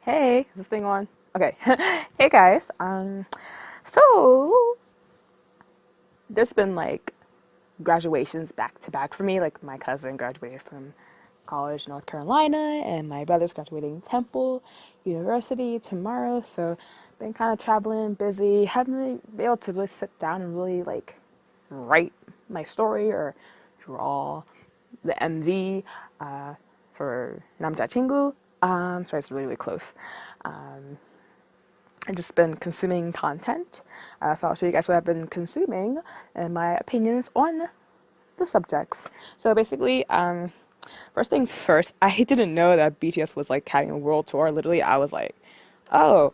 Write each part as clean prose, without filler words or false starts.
Hey, is this thing on? Okay. Hey guys. So there's been like graduations back to back for me. Like my cousin graduated from college in North Carolina, and my brother's graduating Temple University tomorrow. So been kind of traveling, busy. Haven't really been able to really sit down and really like write my story or draw the MV for Namja Chingu. So it's really, really close. Um, I've just been consuming content. So I'll show you guys what I've been consuming and my opinions on the subjects. So basically, first things first, I didn't know that BTS was like having a world tour. Literally, I was like, oh,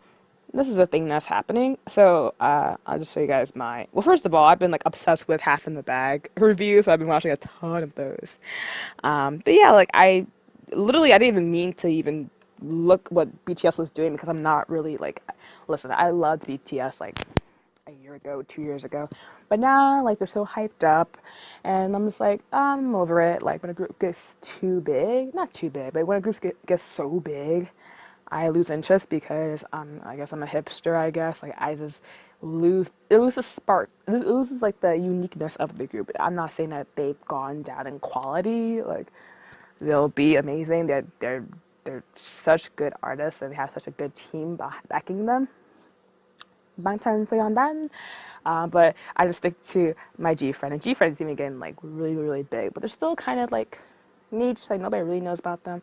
this is a thing that's happening. So I'll just show you guys my. Well, first of all, I've been like obsessed with Half in the Bag reviews. So I've been watching a ton of those. But yeah, like I didn't even mean to even look what BTS was doing because I'm not really like. Listen, I loved BTS like a year ago, 2 years ago, but now like they're so hyped up, and I'm just like I'm over it. Like when a group gets too big, not too big, but when a gets so big, I lose interest because I guess I'm a hipster. I guess like I just lose it loses spark. It loses like the uniqueness of the group. I'm not saying that they've gone down in quality. Like they'll be amazing. They're such good artists and they have such a good team backing them. 방탄소년단. But I just stick to my G friend, and G friend is even getting like really, really big, but they're still kind of like niche. Like nobody really knows about them.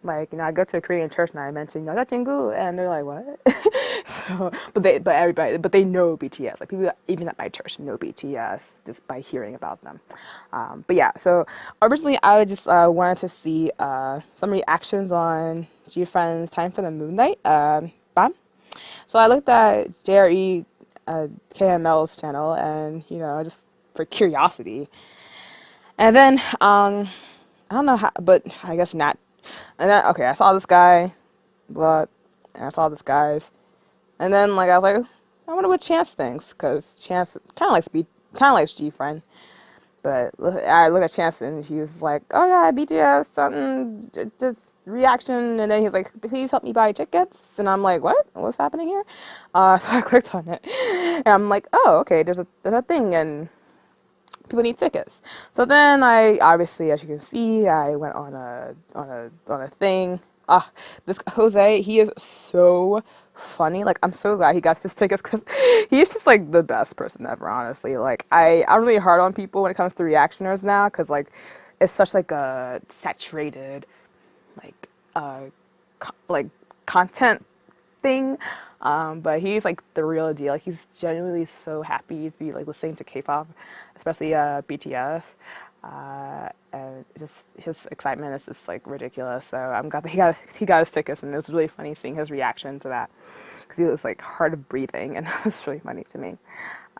Like I go to a Korean church and I mention 여자친구, and they're like, what? So, but they know BTS. Like people even at my church know BTS just by hearing about them. But yeah, so originally I just wanted to see some reactions on G Friend's Time for the Moonlight. Bam. So I looked at JRE KML's channel, and just for curiosity. And then I don't know how, but I guess not. And then okay, I saw this guy, but and I saw this guy's, and then like I was like, I wonder what Chance thinks, because Chance kind of likes G Friend. But I looked at Chance and he was like, "Oh yeah, BTS, something, just reaction." And then he's like, "Please help me buy tickets." And I'm like, "What? What's happening here?" So I clicked on it, and I'm like, "Oh, okay. There's a thing, and people need tickets." So then I obviously, as you can see, I went on a thing. This Jose, he is so funny. Like I'm so glad he got his tickets because he's just like the best person ever. Honestly, like I'm really hard on people when it comes to reactioners now because like it's such like a saturated like like content thing. But he's like the real deal. Like, he's genuinely so happy to be like listening to K-pop, especially BTS. And just his excitement is just like ridiculous. So I'm glad that he got his tickets, and it was really funny seeing his reaction to that because he was like hard of breathing, and it was really funny to me.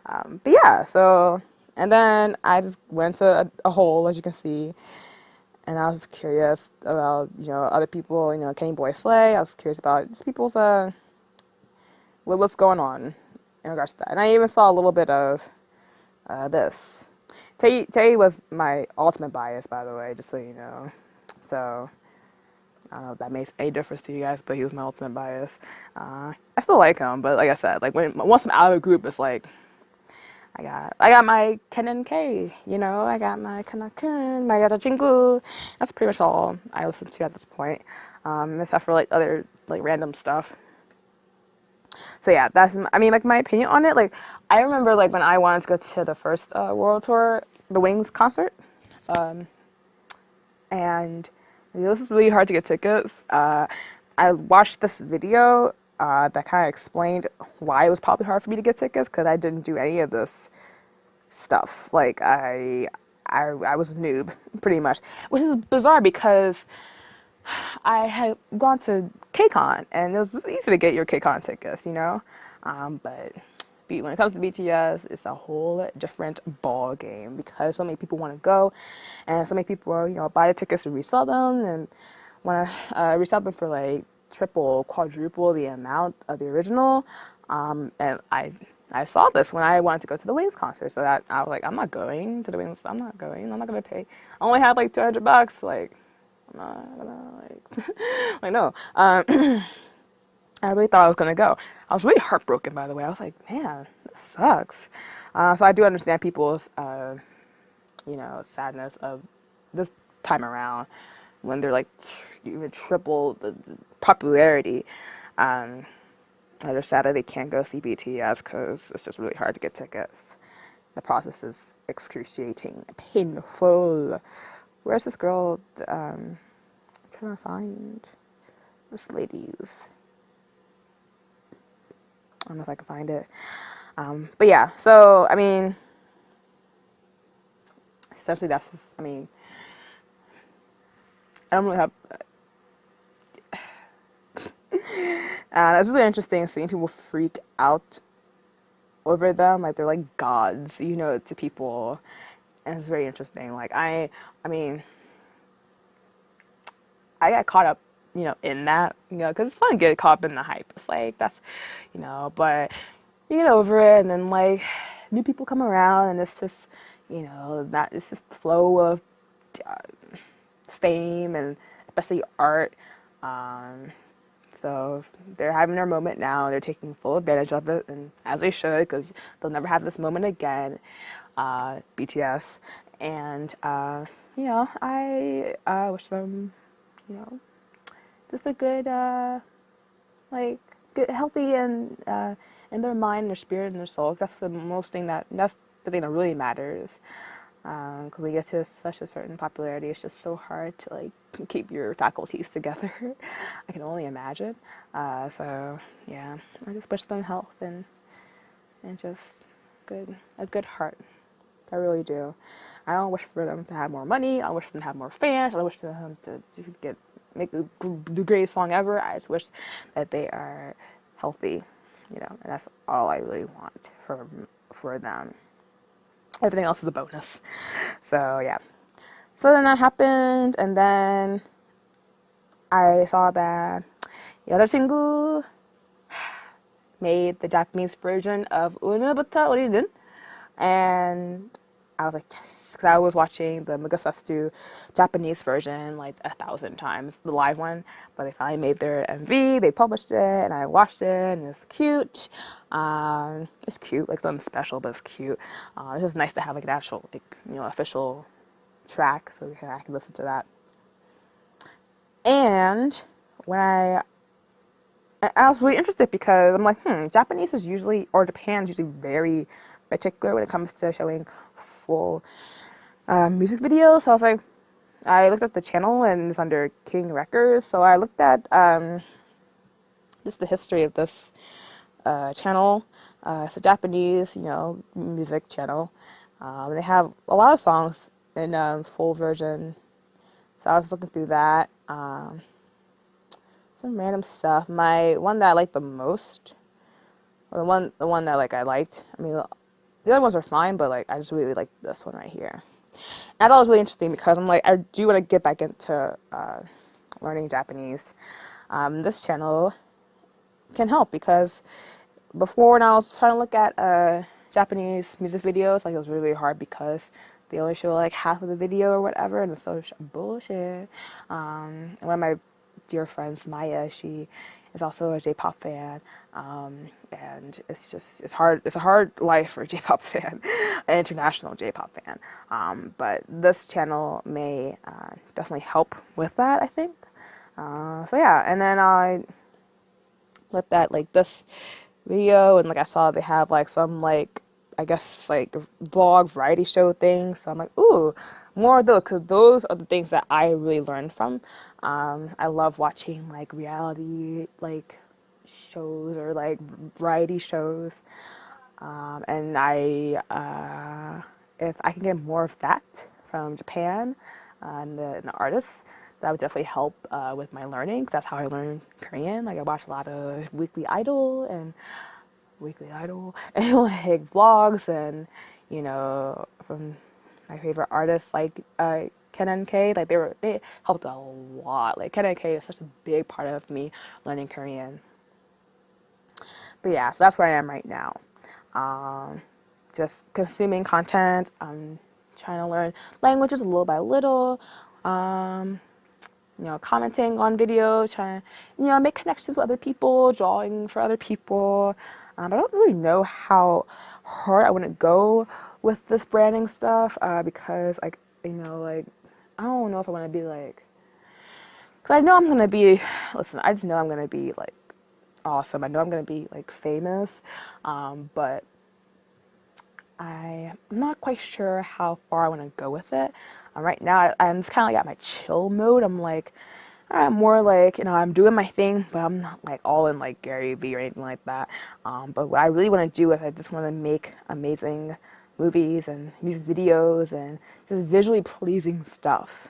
But yeah, so and then I just went to a hole, as you can see, and I was curious about other people, Kenny Boy Slay. I was curious about just people's what's going on in regards to that. And I even saw a little bit of this. Tay was my ultimate bias, by the way, just so you know. So I don't know if that makes any difference to you guys, but he was my ultimate bias. I still like him, but like I said, like once I'm out of the group, it's like I got my Ken and K, I got my Kanakun, my 여자친구. That's pretty much all I listen to at this point, except for like other like random stuff. So yeah, that's like my opinion on it. Like I remember like when I wanted to go to the first World Tour, the Wings concert, um, and this is really hard to get tickets. I watched this video that kind of explained why it was probably hard for me to get tickets because I didn't do any of this stuff. Like I was a noob pretty much, which is bizarre because I had gone to KCON and it was just easy to get your KCON tickets. But when it comes to BTS, it's a whole different ball game because so many people want to go, and so many people buy the tickets to resell them and want to resell them for like triple, quadruple the amount of the original. And I saw this when I wanted to go to the Wings concert, so that I was like, I'm not going to the Wings. I'm not going to pay. I only had like $200. Like, I'm not gonna like, no. I really thought I was gonna go. I was really heartbroken, by the way. I was like, man, this sucks. So I do understand people's, sadness of this time around when they're like even triple the popularity. They're sad that they can't go see BTS because it's just really hard to get tickets. The process is excruciating, painful. Where's this girl? I'm trying to find this lady's. I don't know if I can find it. But yeah, so, I mean, essentially that's, I mean, I don't really have, it's really interesting seeing people freak out over them, like they're like gods, to people, and it's very interesting. Like, I mean, I got caught up, in that, because it's fun to get caught up in the hype. It's like, that's, but you get over it, and then, like, new people come around, and it's just, it's just the flow of uh, fame, and especially art. So they're having their moment now. They're taking full advantage of it, and as they should, because they'll never have this moment again. BTS, and I wish them, just a good, like, good, healthy, and in their mind, their spirit, and their soul. That's the most thing that's the thing that really matters. Because we get to such a certain popularity, it's just so hard to like keep your faculties together. I can only imagine. So yeah, I just wish them health and just a good heart. I really do. I don't wish for them to have more money. I wish for them to have more fans. I wish for them to make the greatest song ever. I just wish that they are healthy, and that's all I really want for them. Everything else is a bonus. So yeah. So then that happened, and then I saw that 여자친구 made the Japanese version of 오늘부터 우리는, and I was like, yes, because I was watching the Mugasastu Japanese version like 1,000 times, the live one, but they finally made their MV, they published it, and I watched it, and it's cute. It's cute, like something special, but it's cute. It's just nice to have like an actual, like, official track, so I can listen to that. And when I was really interested because I'm like, Japanese is usually, or Japan's usually very particular when it comes to showing full music videos. So I was like, I looked at the channel and it's under King Records. So I looked at just the history of this channel. It's a Japanese, music channel. They have a lot of songs in full version. So I was looking through that. Some random stuff. My one that I liked the most, or the one that like I liked. I mean, the other ones are fine, but like I just really liked this one right here. And I thought it was really interesting because I'm like, I do want to get back into learning Japanese. This channel can help because before, when I was trying to look at Japanese music videos, like it was really hard because they only show like half of the video or whatever, and it's so bullshit. And one of my dear friends, Maya, she is also a J-pop fan, and it's hard. It's a hard life for a J-pop fan, an international J-pop fan. But this channel may definitely help with that, I think. So yeah, and then I looked at like this video, and like I saw they have like some like, I guess like vlog variety show thing. So I'm like, ooh, more of those, because those are the things that I really learned from. I love watching like reality like shows or like variety shows, and if I can get more of that from Japan and the artists, that would definitely help with my learning. 'Cause that's how I learn Korean. Like I watch a lot of Weekly Idol and like vlogs, and from my favorite artists like Ken and K. Like they helped a lot. Like Ken and K is such a big part of me learning Korean. But yeah, so that's where I am right now. Just consuming content. I'm trying to learn languages little by little. commenting on videos, trying to, make connections with other people, drawing for other people. I don't really know how hard I want to go with this branding stuff because, like, like, I don't know if I want to be like, because I know I'm going to be, listen, I just know I'm going to be, like, awesome. I know I'm going to be, like, famous, but I'm not quite sure how far I want to go with it. Right now, I'm just kind of like at my chill mode. I'm like, I'm more like, I'm doing my thing, but I'm not like all in like Gary Vee or anything like that. But what I really want to do is I just want to make amazing movies and music videos and just visually pleasing stuff.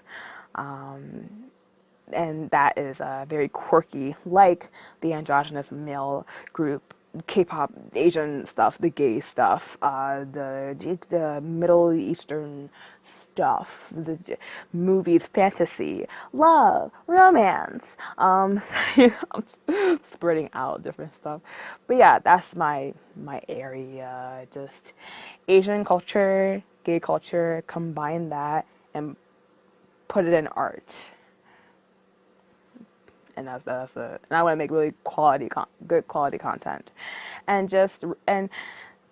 And that is very quirky, like the androgynous male group, K-pop, Asian stuff, the gay stuff, the Middle Eastern stuff, the movies, fantasy, love, romance. So, I'm spreading out different stuff, but yeah, that's my area. Just Asian culture, gay culture, combine that and put it in art. And that's it. And I want to make really good quality content, and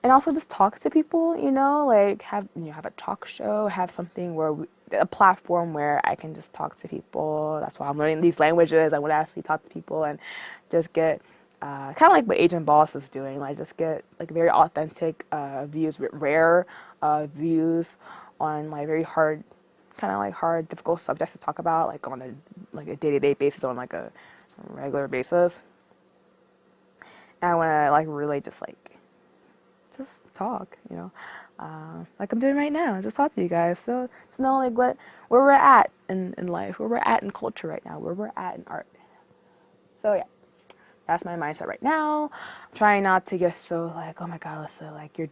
also just talk to people. Like have a talk show, have something a platform where I can just talk to people. That's why I'm learning these languages. I want to actually talk to people and just get kind of like what Agent Boss is doing. Like just get like very authentic views, rare views on like very hard, difficult subjects to talk about, like on a day-to-day basis, on like a regular basis. And I want to like really just talk, like I'm doing right now, just talk to you guys. So just know like where we're at in life, where we're at in culture right now, where we're at in art. So yeah. That's my mindset right now. I'm trying not to get so like, oh my God, Alyssa, like you're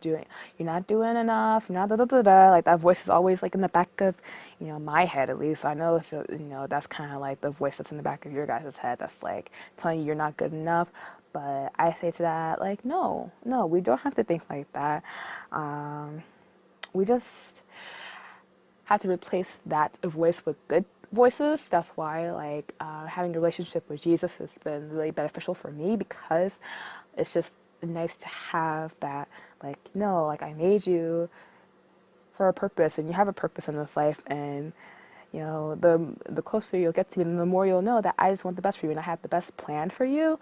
not doing enough, you're not da da da da. Like that voice is always like in the back of, my head at least. So I know, so that's kind of like the voice that's in the back of your guys' head that's like telling you you're not good enough. But I say to that, like, no, we don't have to think like that. We just have to replace that voice with good voices. That's why like having a relationship with Jesus has been really beneficial for me, because it's just nice to have that, like, no, like I made you for a purpose, and you have a purpose in this life, and the closer you'll get to me, the more you'll know that I just want the best for you, and I have the best plan for you.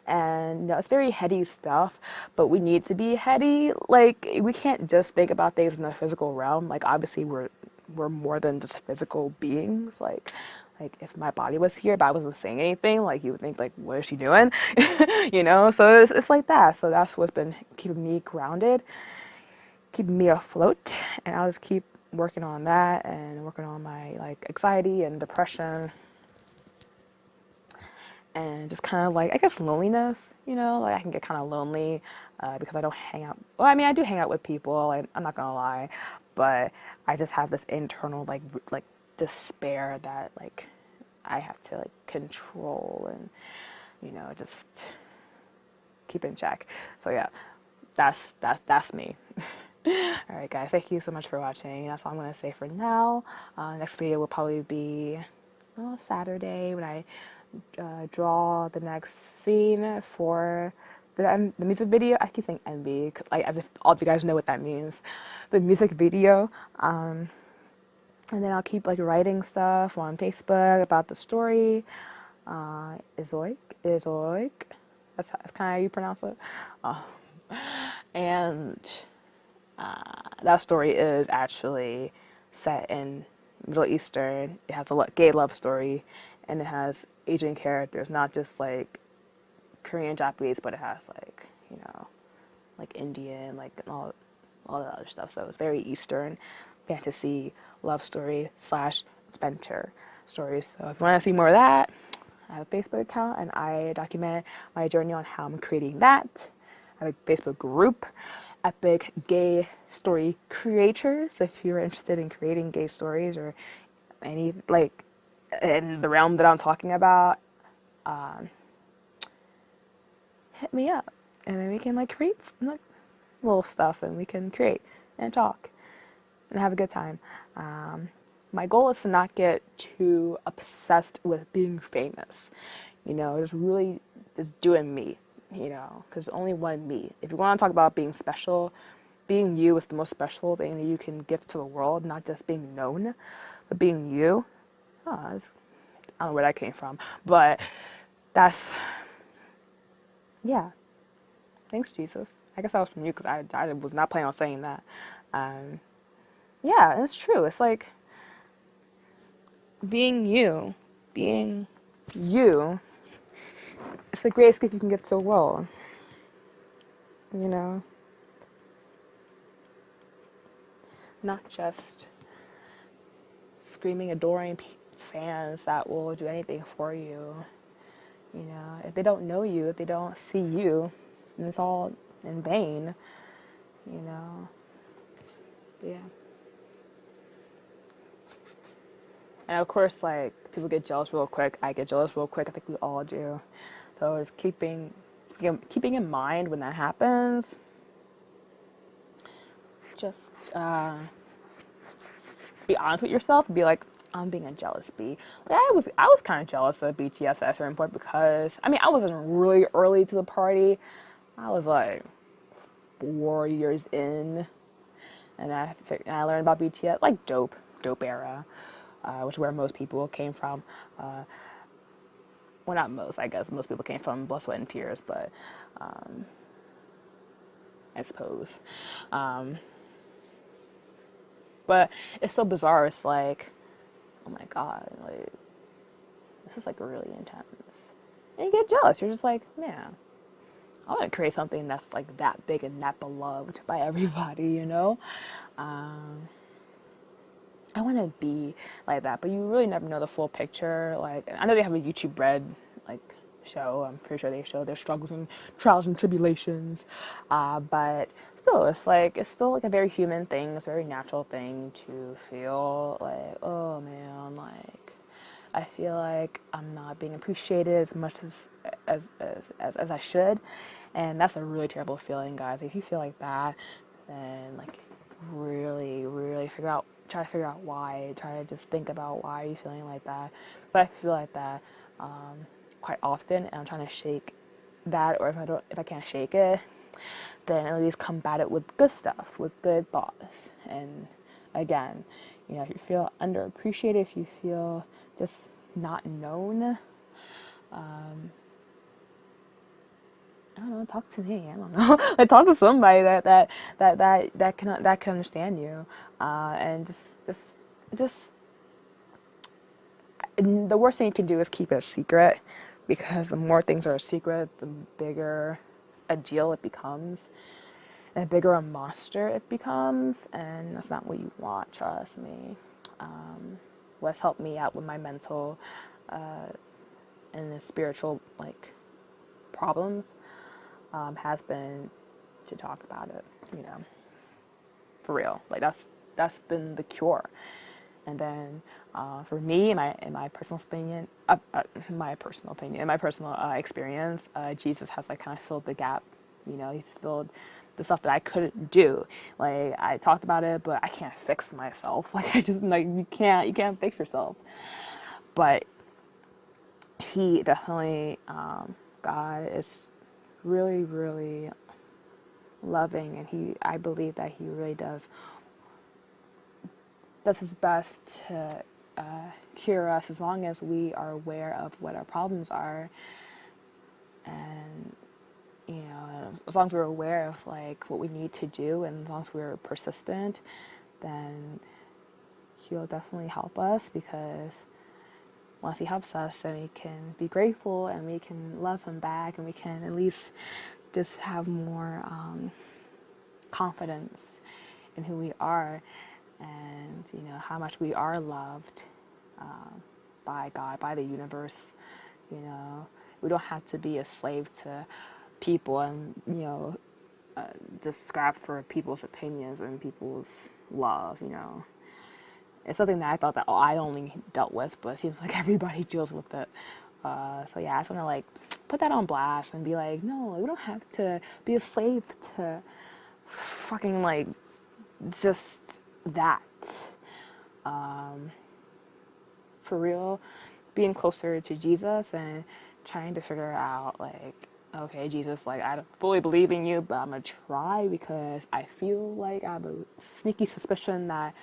And it's very heady stuff, but we need to be heady. Like we can't just think about things in the physical realm. Like obviously we're more than just physical beings. Like if my body was here but I wasn't saying anything, like you would think like, what is she doing? So it's like that. So that's what's been keeping me grounded, keeping me afloat, and I'll just keep working on that and working on my like anxiety and depression and just kind of like, I guess, loneliness. Like I can get kind of lonely because I don't hang out. Well, I mean, I do hang out with people, and I'm not gonna lie, but I just have this internal like despair that like I have to like control and just keep in check. So yeah, that's me. All right, guys, thank you so much for watching. That's all I'm gonna say for now. Next video will probably be Saturday when I draw the next scene for the music video. I keep saying MV, like as if all of you guys know what that means. The music video. And then I'll keep like writing stuff on Facebook about the story. Izoik. That's kind of how you pronounce it. And that story is actually set in Middle Eastern. It has a gay love story, and it has Asian characters, not just like Korean, Japanese, but it has like like Indian, like all the other stuff. So it's very Eastern fantasy love story / adventure stories. So if you want to see more of that, I have a Facebook account, and I document my journey on how I'm creating that. I have a Facebook group, Epic Gay Story Creators. If you're interested in creating gay stories or any like in the realm that I'm talking about, hit me up, and then we can like create like little stuff, and we can create and talk and have a good time. my goal is to not get too obsessed with being famous. Just doing me, because only one me. If you want to talk about being special, being you is the most special thing that you can give to the world, not just being known, but being you. Oh, I don't know where that came from, but that's, yeah. Thanks, Jesus. I guess that was from you because I was not planning on saying that. Um, yeah, it's true. It's like being being you, it's the greatest gift you can give to the world, you know? Not just screaming, adoring fans that will do anything for you. If they don't know you, if they don't see you, then it's all in vain, you know? Yeah. And of course, like, people get jealous real quick. I get jealous real quick. I think we all do. So just keeping in mind when that happens, just be honest with yourself and be like, I'm being a jealous bee. Like, I was kind of jealous of BTS at a certain point because, I wasn't really early to the party. I was like 4 years in, and I learned about BTS, like dope era, which is where most people came from. Well, not most, I guess. Most people came from blood, sweat, and tears, but I suppose. But it's so bizarre. It's like, oh my God, like, this is like really intense. And you get jealous. You're just like, man, I want to create something that's like that big and that beloved by everybody, you know? I want to be like that, but you really never know the full picture. Like, I know they have a YouTube Red, like, show. I'm pretty sure they show their struggles and trials and tribulations. But still, it's still like a very human thing. It's a very natural thing to feel like, oh man, like, I feel like I'm not being appreciated as much as I should. And that's a really terrible feeling, guys. If you feel like that, then like really, really try to figure out why. Try to just think about why you're feeling like that. So I feel like that quite often, and I'm trying to shake that. Or if I can't shake it, then at least combat it with good stuff, with good thoughts. And again, if you feel underappreciated, if you feel just not known, I don't know, talk to me. I don't know. Like, talk to somebody that can understand you, and just and the worst thing you can do is keep it a secret, because the more things are a secret, the bigger a deal it becomes, and the bigger a monster it becomes, and that's not what you want. Trust me. What's helped me out with my mental and the spiritual problems has been to talk about it, for real. Like, that's been the cure. And then for me, in my personal opinion, in my personal experience, Jesus has kind of filled the gap. He's filled the stuff that I couldn't do. Like, I talked about it, but I can't fix myself. Like, you can't fix yourself. But he definitely, God is really, really loving, and I believe that he really does his best to cure us, as long as we are aware of what our problems are, and as long as we're aware of what we need to do, and as long as we're persistent, then he'll definitely help us, because once he helps us, then we can be grateful and we can love him back, and we can at least just have more confidence in who we are, and how much we are loved by God, by the universe. We don't have to be a slave to people and just scrap for people's opinions and people's love. It's something that I thought that I only dealt with, but it seems like everybody deals with it. So yeah, I just want to put that on blast and be like, no, we don't have to be a slave to fucking just that. for real being closer to Jesus and trying to figure out, like, okay, Jesus, like, I don't fully believe in you, but I'm gonna try because I feel like I have a sneaky suspicion that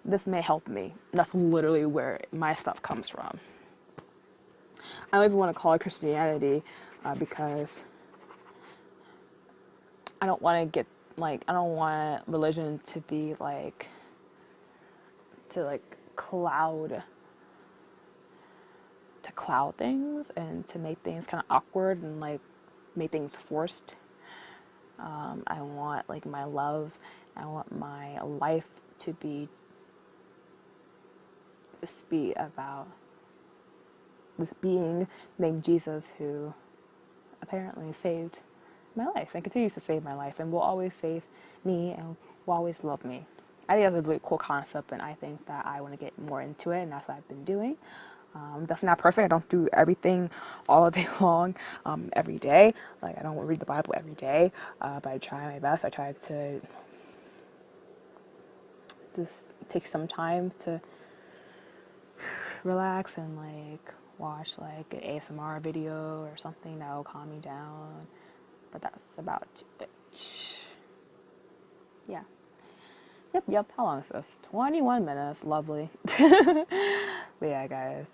this may help me. That's literally where my stuff comes from. I don't even want to call it Christianity because I don't want to get, like, I don't want religion to be like, to like cloud things and to make things kind of awkward and like make things forced. I want like my love, I want my life to be about this being named Jesus who apparently saved my life and continues to save my life and will always save me and will always love me. I think that's a really cool concept, and I think that I want to get more into it, and that's what I've been doing. Definitely not perfect. I don't do everything all day long, every day. Like, I don't read the Bible every day, but I try my best. I try to just take some time to relax and like watch like an ASMR video or something that will calm me down. But that's about it. Yeah. Yep. How long is this? 21 minutes. Lovely. But yeah, guys,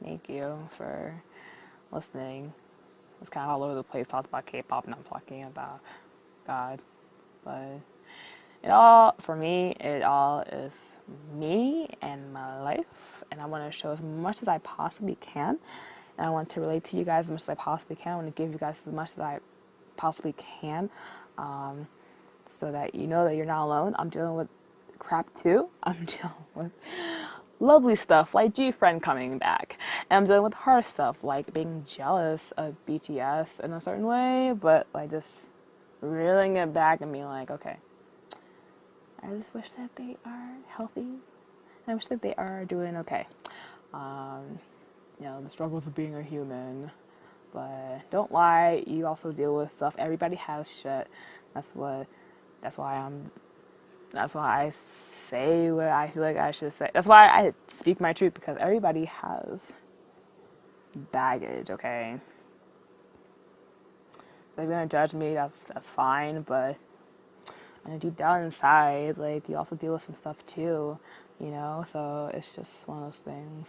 thank you for listening. It's kind of all over the place. Talked about K-pop, and I'm talking about God. But for me, it all is me and my life. And I want to show as much as I possibly can. And I want to relate to you guys as much as I possibly can. I want to give you guys as much as I possibly can. So that you know that you're not alone. I'm dealing with crap too. I'm dealing with lovely stuff like G-Friend coming back. And I'm dealing with hard stuff like being jealous of BTS in a certain way, but like just reeling it back and being like, okay, I just wish that they are healthy. I wish that they are doing okay. The struggles of being a human. But don't lie, you also deal with stuff. Everybody has shit. That's why I say what I feel like I should say. That's why I speak my truth, because everybody has baggage, okay? If you're gonna judge me, that's fine, but deep down inside, like, you also deal with some stuff too, so it's just one of those things.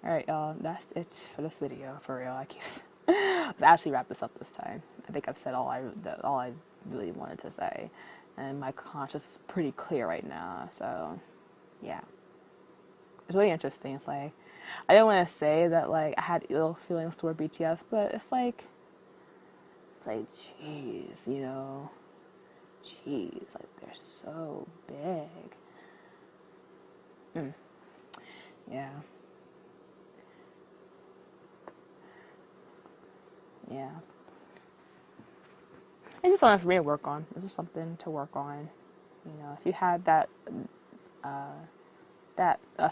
Alright, y'all, that's it for this video, for real. Let's actually wrap this up this time. I think I've said all I really wanted to say, and my conscience is pretty clear right now, so yeah. It's really interesting. It's like, I didn't want to say that like I had ill feelings toward BTS, but it's like jeez, like they're so big. Yeah. It's just something for me to work on. It's just something to work on. If you had that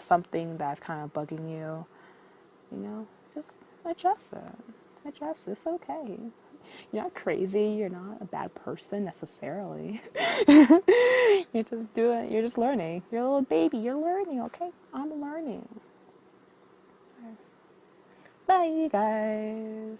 something that's kind of bugging you, just adjust it. It's okay. You're not crazy. You're not a bad person necessarily. You're just you're just learning. You're a little baby. You're learning, okay? I'm learning. Bye, guys.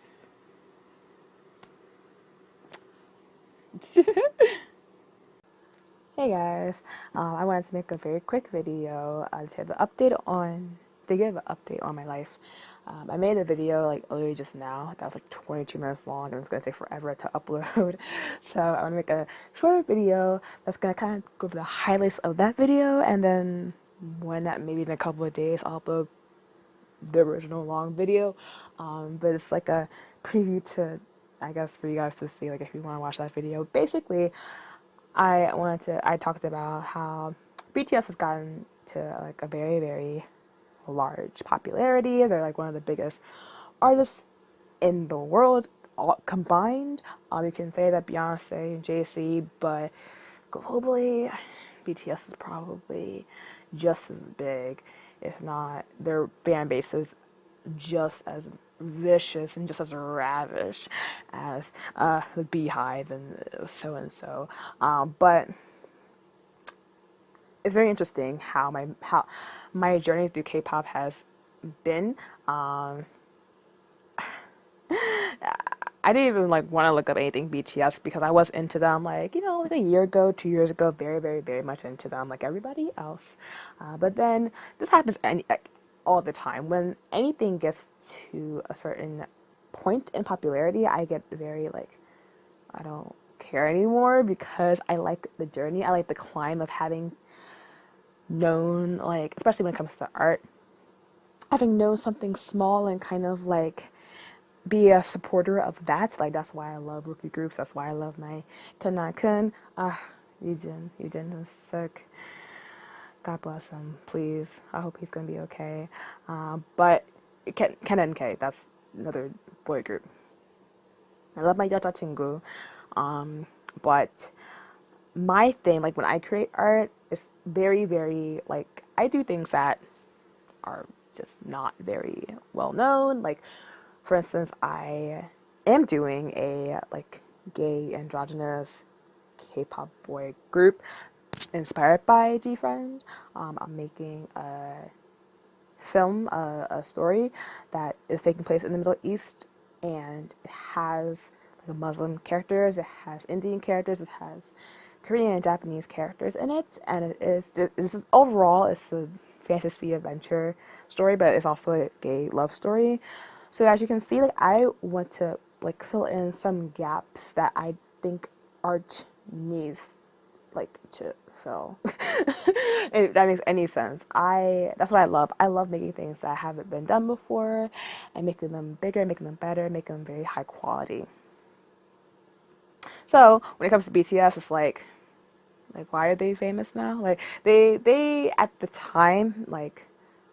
Hey guys, I wanted to make a very quick video to give an update on my life. I made a video like literally just now that was like 22 minutes long, and it's going to take forever to upload. So I want to make a short video that's going to kind of go over the highlights of that video, and then maybe in a couple of days I'll upload the original long video. But it's like a preview to, I guess, for you guys to see, like, if you want to watch that video. Basically, I talked about how BTS has gotten to like a very, very large popularity. They're like one of the biggest artists in the world, all combined. You can say that Beyonce and Jay-Z, but globally, BTS is probably just as big, if not, their fan base is just as vicious and just as ravish as the Beehive and so and so. But it's very interesting how my journey through K-pop has been. I didn't even like want to look up anything BTS because I was into them like, like a year ago, 2 years ago, very, very, very much into them like everybody else. But then this happens all the time. When anything gets to a certain point in popularity, I get very like, I don't care anymore because I like the journey. I like the climb of having known, like, especially when it comes to art, having known something small and kind of like be a supporter of that. Like, that's why I love rookie groups. That's why I love my Kun. Yujin is sick. God bless him, please. I hope he's gonna be okay. But Ken and K, that's another boy group. I love my Yota Chingu. But my thing, like when I create art, is very, very, like, I do things that are just not very well known. Like, for instance, I am doing a like gay androgynous K-pop boy group inspired by G-Friend. I'm making a film, a story that is taking place in the Middle East, and it has like Muslim characters, it has Indian characters, it has Korean and Japanese characters in it, and it is just, this is overall it's a fantasy adventure story, but it's also a gay love story. So as you can see, like I want to like fill in some gaps that I think art needs like to fill. If that makes any sense. That's what I love. I love making things that haven't been done before and making them bigger, making them better, making them very high quality. So when it comes to BTS, it's like why are they famous now? Like they at the time, like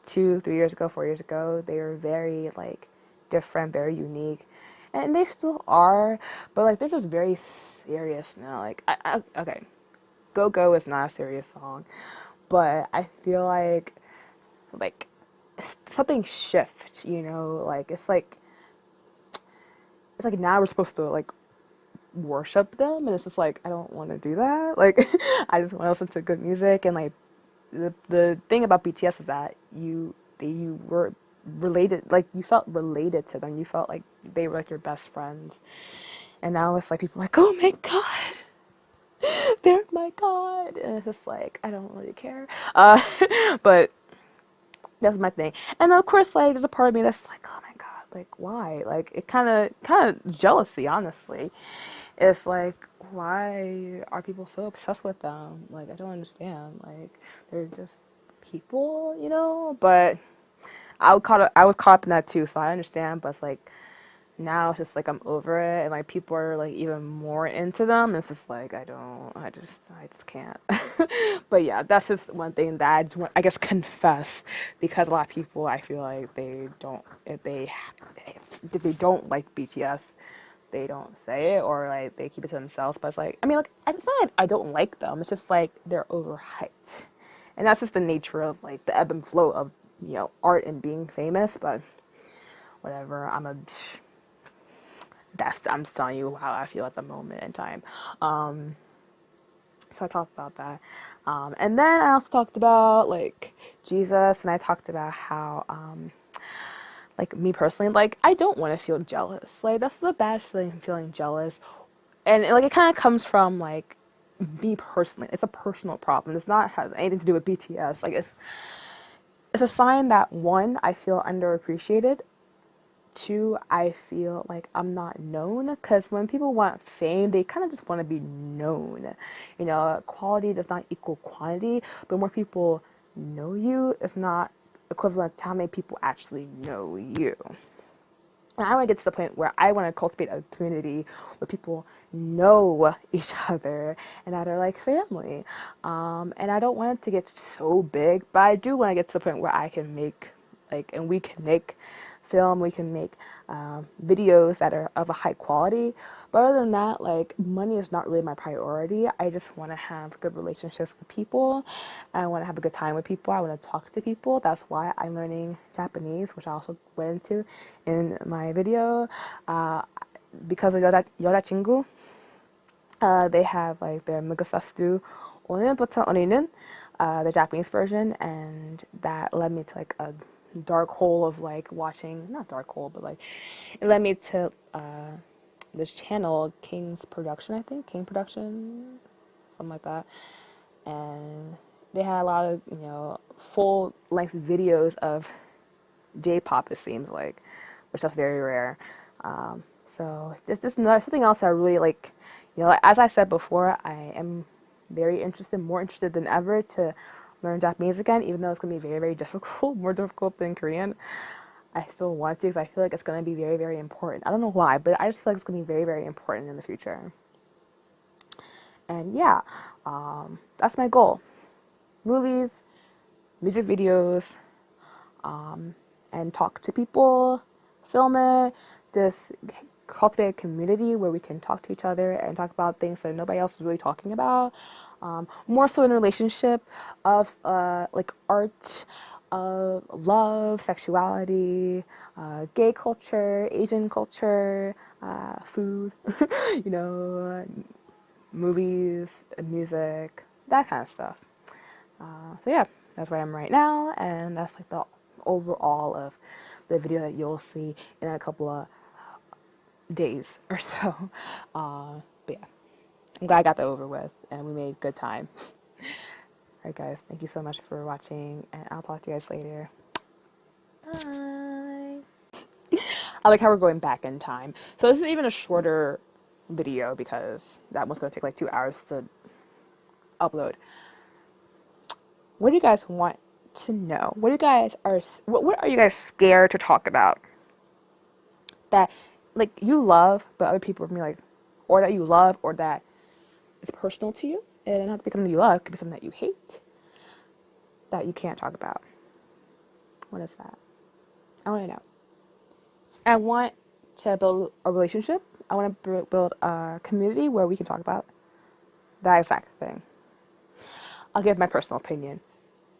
2, 3 years ago, 4 years ago, they were very like different, very unique, and they still are, but like they're just very serious now. Like okay, Go Go is not a serious song, but I feel like something shift, like it's like now we're supposed to like worship them, and it's just like I don't want to do that. Like I just want to listen to good music, and like the thing about BTS is that you were related, like you felt related to them, you felt like they were like your best friends, and now it's like people are like, oh my god, they're my god, and it's just like I don't really care, but that's my thing. And of course, like there's a part of me that's like, oh my god, like why? Like it kind of jealousy, honestly. It's like, why are people so obsessed with them? Like I don't understand. Like they're just people, But I was caught up in that too, so I understand. But it's like now it's just like I'm over it, and like people are like even more into them. It's just like I just can't. But yeah, that's just one thing that I just want, I guess, confess, because a lot of people, I feel like they don't, if they don't like BTS, they don't say it, or like they keep it to themselves. But it's like, I mean, like it's not like I don't like them. It's just like they're overhyped, and that's just the nature of like the ebb and flow of art and being famous. But whatever, I'm just telling you how I feel at the moment in time. So I talked about that. And then I also talked about like Jesus, and I talked about how like me personally, like I don't want to feel jealous. Like that's the bad feeling jealous. And like it kind of comes from like me personally. It's a personal problem. It's not has anything to do with BTS. Like it's a sign that, one, I feel underappreciated. Two, I feel like I'm not known, because when people want fame, they kind of just want to be known. Quality does not equal quantity, but more people know you is not equivalent to how many people actually know you. And I want to get to the point where I want to cultivate a community where people know each other and that are like family. And I don't want it to get so big, but I do want to get to the point where I can make, like, and we can make film, we can make videos that are of a high quality. But other than that, like, money is not really my priority. I just want to have good relationships with people. I want to have a good time with people. I want to talk to people. That's why I'm learning Japanese, which I also went into in my video. Because of 여자친구, they have like their Mugafestu 오늘부터 우리는 the Japanese version, and that led me to like a dark hole of like watching, not dark hole, but like it led me to this channel, King's Production, I think, King Production, something like that, and they had a lot of, you know, full length videos of J-pop, it seems like, which is very rare. So there's just something else that I really like, you know, as I said before, I am very interested, more interested than ever to learn Japanese again, even though it's going to be very, very difficult, more difficult than Korean. I still want to because I feel like it's going to be very, very important. I don't know why, but I just feel like it's going to be very, very important in the future. And yeah, that's my goal. Movies, music videos, and talk to people, film it, just cultivate a community where we can talk to each other and talk about things that nobody else is really talking about. More so in a relationship of like art, love, sexuality, gay culture, Asian culture, food, you know, movies, music, that kind of stuff. So yeah, that's where I am right now, and that's like the overall of the video that you'll see in a couple of days or so. But yeah, I'm glad I got that over with, and we made good time. Alright guys, thank you so much for watching, and I'll talk to you guys later. Bye! I like how we're going back in time. So this is even a shorter video because that one's going to take like 2 hours to upload. What do you guys want to know? What are you guys scared to talk about? That like you love, but other people are gonna be like, or that you love, or that is personal to you. It doesn't have to be something you love, it could be something that you hate, that you can't talk about. What is that? I want to know. I want to build a relationship. I want to build a community where we can talk about that exact thing. I'll give my personal opinion.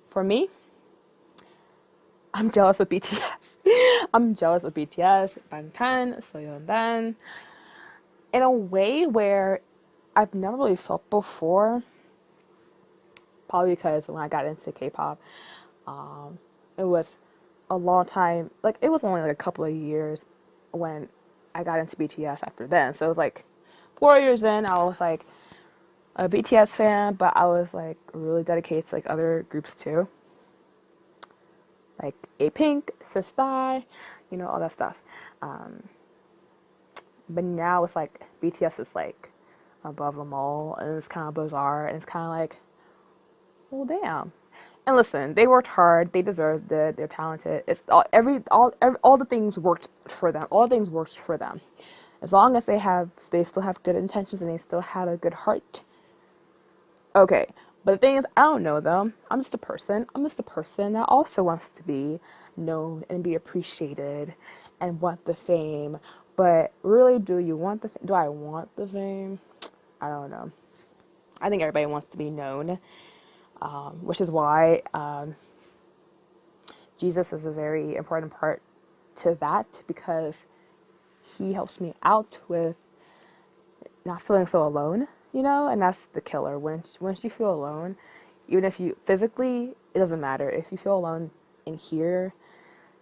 For me, I'm jealous of BTS. I'm jealous of BTS, 방탄소년단, in a way where I've never really felt before. Probably because when I got into K-pop, it was a long time. Like it was only like a couple of years when I got into BTS after then. So it was like 4 years in, I was like a BTS fan, but I was like really dedicated to like other groups too, like A-Pink, Sistar, you know, all that stuff. But now it's like BTS is like above them all, and it's kind of bizarre, and it's kind of like, well, damn. And listen, they worked hard, they deserved it, they're talented. It's all the things worked for them. All the things worked for them. As long as they still have good intentions and they still have a good heart. Okay, but the thing is, I don't know them. I'm just a person. I'm just a person that also wants to be known and be appreciated and want the fame. But really, do I want the fame? I don't know. I think everybody wants to be known, which is why Jesus is a very important part to that, because he helps me out with not feeling so alone, you know, and that's the killer. Once you feel alone, even if you physically, it doesn't matter. If you feel alone in here,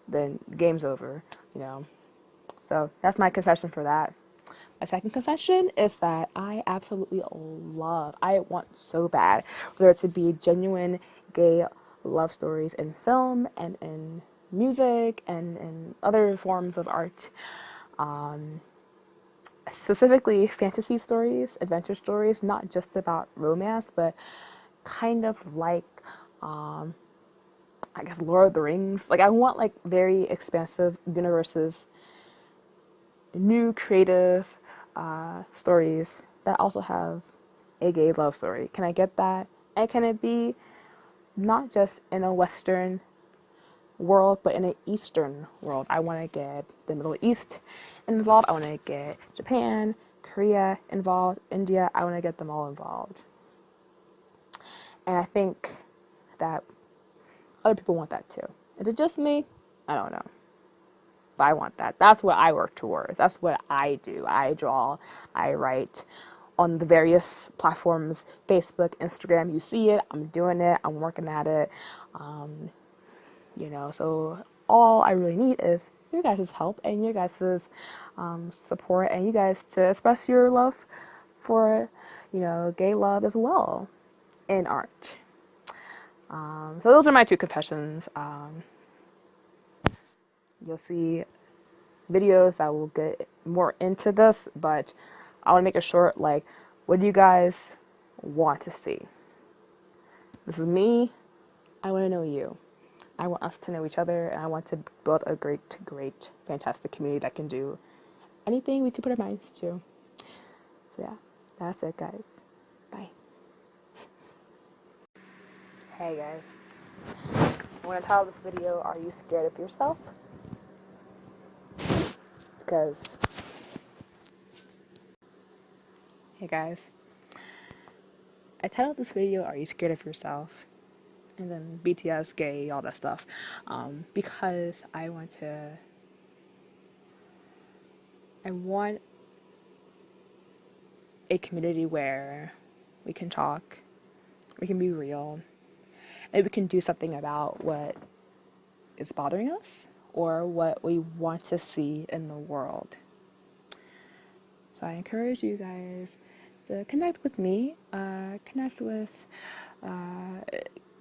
then game's over, you know. So that's my confession for that. My second confession is that I absolutely I want so bad for there to be genuine gay love stories in film and in music and in other forms of art. Specifically fantasy stories, adventure stories, not just about romance, but kind of like, I guess, Lord of the Rings. Like, I want, like, very expansive universes, new creative stories that also have a gay love story. Can I get that? And can it be not just in a Western world, but in an Eastern world? I want to get the Middle East involved. I want to get Japan, Korea involved, India. I want to get them all involved. And I think that other people want that too. Is it just me? I don't know. But I want that. That's what I work towards. That's what I do. I draw, I write, on the various platforms, Facebook, Instagram. You see it, I'm doing it, I'm working at it. So all I really need is your guys' help and your guys' support, and you guys to express your love for, gay love as well in art. So those are my 2 confessions. You'll see videos that will get more into this, but I want to make it short. Like, what do you guys want to see? This is me. I want to know you. I want us to know each other, and I want to build a great, great, fantastic community that can do anything we could put our minds to. So yeah, that's it, guys. Bye. Hey guys, I want to title this video, "Are you scared of yourself?" Because, hey guys, I titled this video, "Are you scared of yourself?" And then BTS, gay, all that stuff, because I want a community where we can talk, we can be real, and we can do something about what is bothering us or what we want to see in the world. So I encourage you guys to connect with me, connect with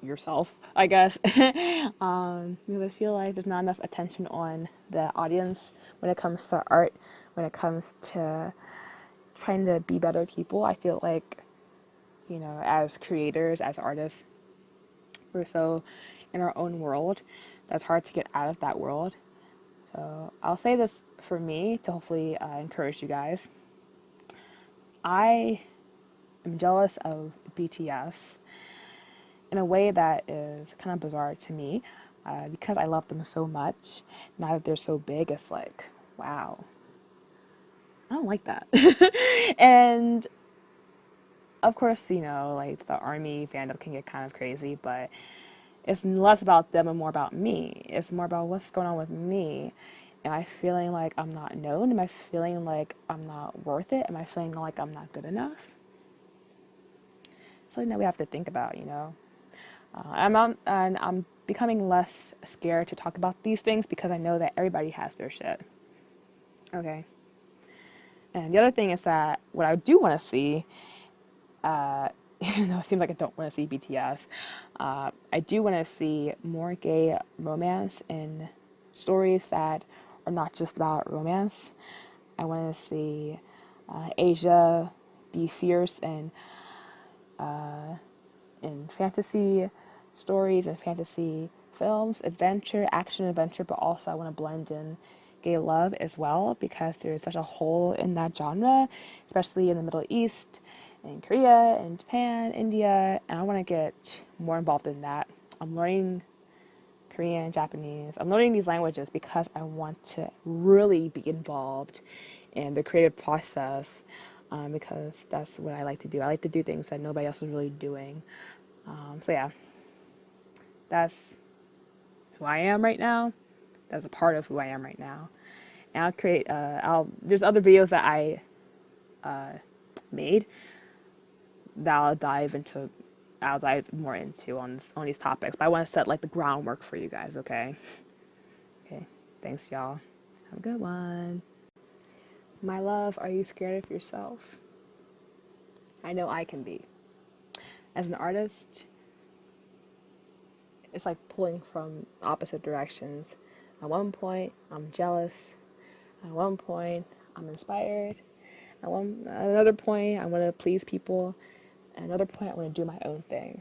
yourself, I guess, because I feel like there's not enough attention on the audience when it comes to art, when it comes to trying to be better people. I feel like, as creators, as artists, we're so in our own world that's hard to get out of that world. So I'll say this for me to hopefully encourage you guys. I am jealous of BTS in a way that is kind of bizarre to me, because I love them so much. Now that they're so big, it's like, wow, I don't like that. And of course, like the ARMY fandom can get kind of crazy, but it's less about them and more about me. It's more about what's going on with me. Am I feeling like I'm not known? Am I feeling like I'm not worth it? Am I feeling like I'm not good enough? Something that we have to think about, I'm becoming less scared to talk about these things because I know that everybody has their shit. Okay. And the other thing is that what I do want to see, even though it seems like I don't want to see BTS, I do want to see more gay romance in stories that are not just about romance. I want to see Asia be fierce in fantasy stories and fantasy films, action adventure, but also I want to blend in gay love as well, because there's such a hole in that genre, especially in the Middle East, in Korea, in Japan, India, and I want to get more involved in that. I'm learning Korean, Japanese. I'm learning these languages because I want to really be involved in the creative process, because that's what I like to do. I like to do things that nobody else is really doing. So yeah, that's who I am right now. That's a part of who I am right now. And I'll create, there's other videos that I made that I'll dive more into on these topics. But I want to set like the groundwork for you guys, okay? Okay, thanks y'all. Have a good one. My love, are you scared of yourself? I know I can be. As an artist, it's like pulling from opposite directions. At one point, I'm jealous. At one point, I'm inspired. At another point, I want to please people. At another point, I want to do my own thing.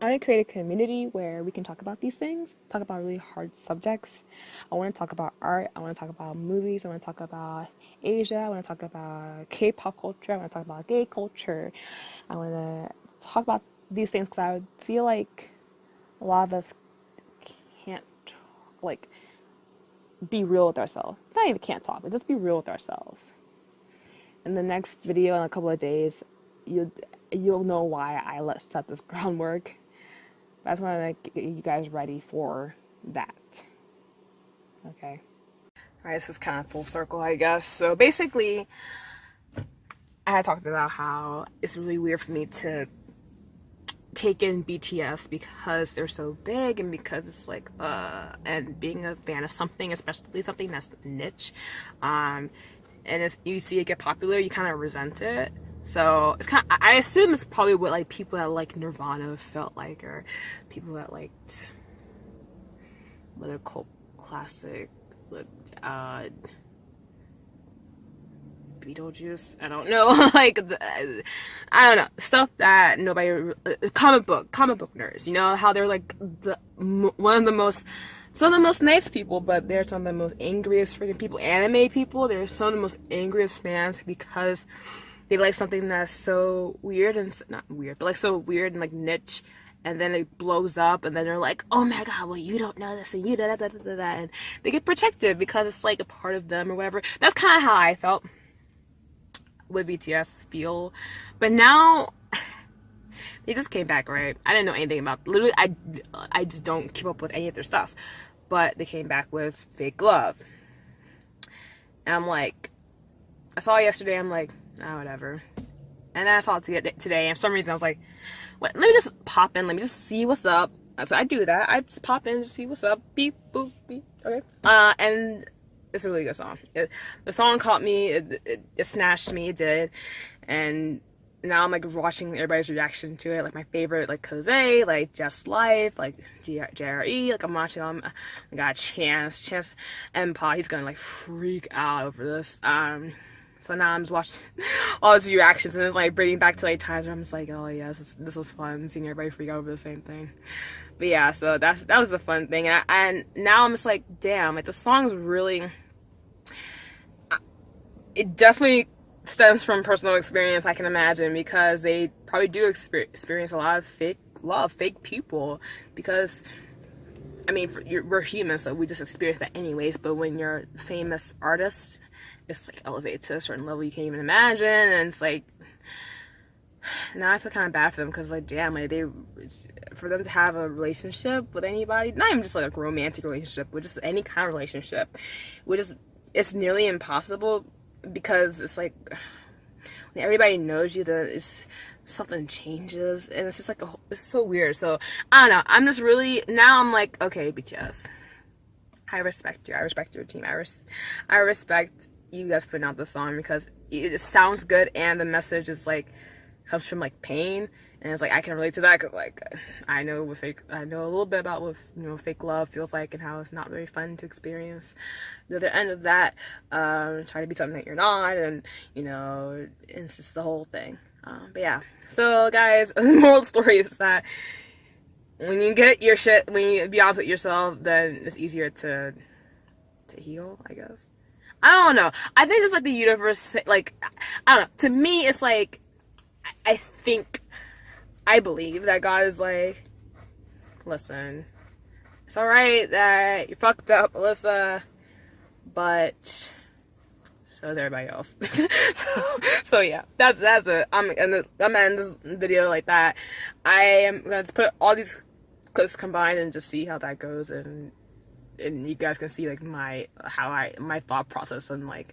I want to create a community where we can talk about these things, talk about really hard subjects. I want to talk about art. I want to talk about movies. I want to talk about Asia. I want to talk about K-pop culture. I want to talk about gay culture. I want to talk about these things because I feel like a lot of us can't, like, be real with ourselves. Not even can't talk, but just be real with ourselves. In the next video in a couple of days, you'll know why I set this groundwork. But I just want to get you guys ready for that. Okay. All right, this is kind of full circle, I guess. So basically, I had talked about how it's really weird for me to take in BTS because they're so big and because it's like and being a fan of something, especially something that's niche, and if you see it get popular, you kind of resent it. So it's kind of, I assume it's probably what like people that like Nirvana felt like, or people that liked other cult classic, Beetlejuice, I don't know, like, I don't know, stuff that nobody, comic book nerds, you know, how they're like some of the most nice people, but they're some of the most angriest freaking people, anime people, they're some of the most angriest fans because they like something that's so weird, and not weird, but like so weird and like niche, and then it blows up, and then they're like, oh my god, well, you don't know this, and you da da da da da, and they get protective because it's like a part of them or whatever. That's kind of how I felt with BTS feel, but now they just came back, right? I didn't know anything about, literally, I just don't keep up with any of their stuff, but they came back with Fake Love, and I'm like, I saw it yesterday, I'm like, oh, whatever, and then I saw it today, and for some reason I was like, what, let me just pop in, let me just see what's up. So I do that, I just pop in, just see what's up, beep, boop, beep, okay, and it's a really good song. The song caught me, it snatched me, it did, and now I'm like watching everybody's reaction to it, like my favorite, like Cause, like Just Life, like JRE, like I'm watching them. I got Chance and Pod, he's gonna like freak out over this. So now I'm just watching all his reactions, and it's like bringing back to like times where I'm just like, oh yeah, this was fun, seeing everybody freak out over the same thing. But yeah, so that was a fun thing, and now I'm just like, damn, like the song's really, it definitely stems from personal experience, I can imagine, because they probably do experience a lot of fake people, because I mean, we're humans, so we just experience that anyways. But when you're a famous artist, it's like elevated to a certain level you can't even imagine, and it's like, now I feel kind of bad for them, because like, damn, like for them to have a relationship with anybody, not even just like a romantic relationship, but just any kind of relationship, it's nearly impossible, because it's like when everybody knows you, something changes, and it's just like it's so weird. So I don't know, I'm just really, now I'm like, okay, BTS, I respect you, I respect your team, I respect you guys putting out the song, because it sounds good, and the message is like, comes from like pain, and it's like I can relate to that, because like I know a little bit about what, you know, fake love feels like, and how it's not very fun to experience the other end of that, try to be something that you're not, and you know, it's just the whole thing. But yeah, so guys, the moral of the story is that when you get your shit, when you be honest with yourself, then it's easier to heal, I guess. I don't know, I think it's like the universe, like, I don't know, to me it's like, I believe that God is like, listen, it's alright that you fucked up, Alyssa, but so is everybody else. so yeah, that's it. I'm gonna end this video like that. I am gonna just put all these clips combined and just see how that goes, and you guys can see like my thought process, and like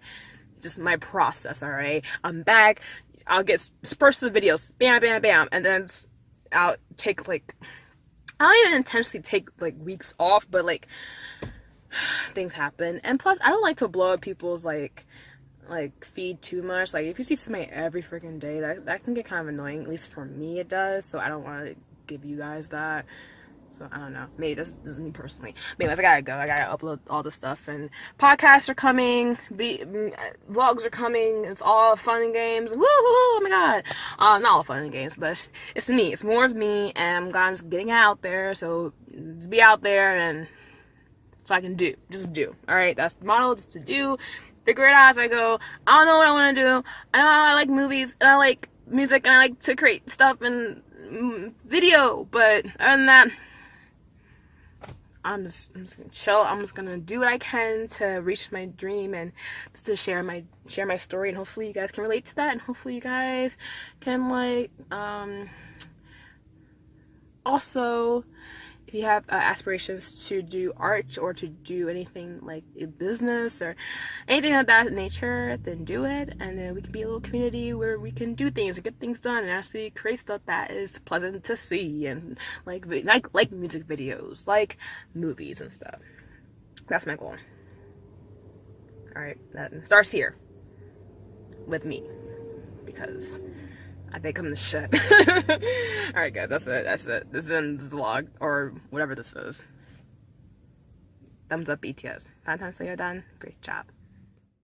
just my process. Alright, I'm back. I'll get spurts of videos, bam, bam, bam, and then I'll take like, I don't even intentionally take like weeks off, but like things happen, and plus I don't like to blow up people's like feed too much. Like if you see somebody every freaking day, that can get kind of annoying. At least for me, it does. So I don't want to give you guys that. So I don't know. Maybe this is me personally. But anyways, I gotta go. I gotta upload all the stuff, and podcasts are coming. Vlogs are coming. It's all fun and games. Woo! Oh my god. Not all fun and games, but it's me. It's more of me, and I'm glad I'm getting out there. So just be out there, and so I can just do. All right, that's the model. Just to do. Figure it out as I go. I don't know what I want to do. I know I like movies, and I like music, and I like to create stuff and video. But other than that, I'm just gonna chill. I'm just gonna do what I can to reach my dream, and just to share my story, and hopefully you guys can relate to that, and hopefully you guys can like also, if you have aspirations to do art or to do anything like a business or anything of that nature, then do it. And then we can be a little community where we can do things and get things done and actually create stuff that is pleasant to see, and like music videos, like movies and stuff. That's my goal. Alright, that starts here with me, because I think I'm the shit. Alright guys, that's it. This ends the vlog, or whatever this is. Thumbs up BTS. 방탄소년단, great job.